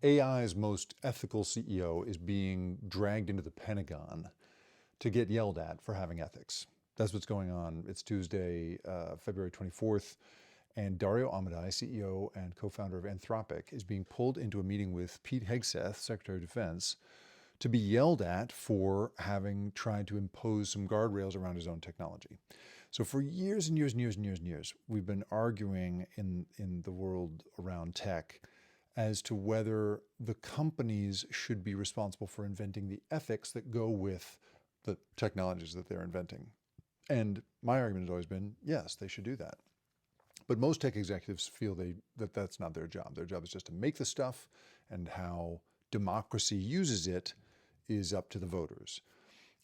AI's most ethical CEO is being dragged into the Pentagon to get yelled at for having ethics. That's what's going on. It's Tuesday, February 24th, and Dario Amodei, CEO and co-founder of Anthropic, is being pulled into a meeting with Pete Hegseth, Secretary of Defense, to be yelled at for having tried to impose some guardrails around his own technology. So for years and years and years and years and years, we've been arguing in the world around tech as to whether the companies should be responsible for inventing the ethics that go with the technologies that they're inventing. And my argument has always been, yes, they should do that. But most tech executives feel that that's not their job. Their job is just to make the stuff, and how democracy uses it is up to the voters.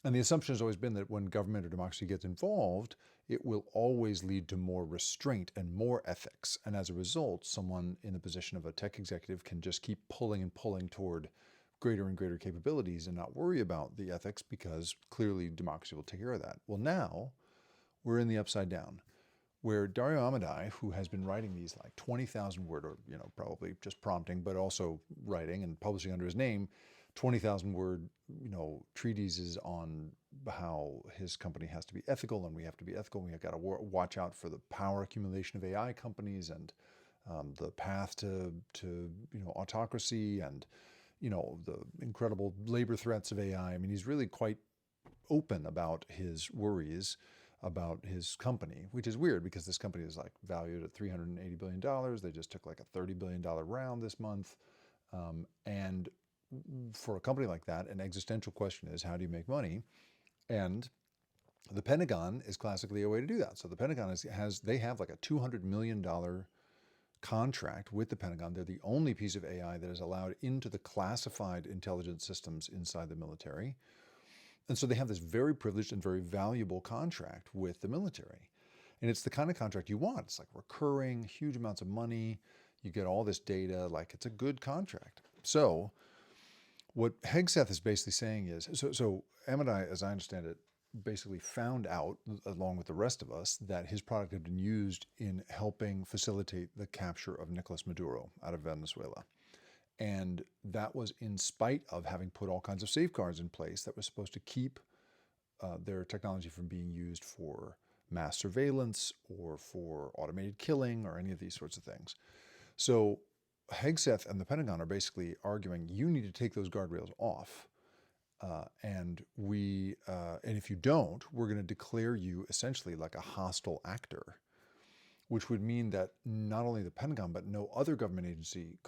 And the assumption has always been that when government or democracy gets involved, it will always lead to more restraint and more ethics. And as a result, someone in the position of a tech executive can just keep pulling and pulling toward greater and greater capabilities and not worry about the ethics, because clearly democracy will take care of that. Well, now we're in the upside down, where Dario Amodei, who has been writing these like 20,000 word, or probably just prompting, but also writing and publishing under his name, 20,000 word, treatises on how his company has to be ethical, and we have to be ethical. We have got to watch out for the power accumulation of AI companies, and the path to autocracy, and the incredible labor threats of AI. I mean, he's really quite open about his worries about his company, which is weird because this company is like valued at $380 billion. They just took like a $30 billion round this month. And for a company like that, an existential question is, how do you make money? And the Pentagon is classically a way to do that. So the Pentagon they have like a $200 million contract with the Pentagon. They're the only piece of AI that is allowed into the classified intelligence systems inside the military. And so they have this very privileged and very valuable contract with the military. And it's the kind of contract you want. It's like recurring, huge amounts of money. You get all this data, like it's a good contract. So what Hegseth is basically saying is, so Amodei, as I understand it, basically found out, along with the rest of us, that his product had been used in helping facilitate the capture of Nicolas Maduro out of Venezuela. And that was in spite of having put all kinds of safeguards in place that was supposed to keep their technology from being used for mass surveillance or for automated killing or any of these sorts of things. So Hegseth and the Pentagon are basically arguing, you need to take those guardrails off. And if you don't, we're going to declare you essentially like a hostile actor, which would mean that not only the Pentagon, but no other government agency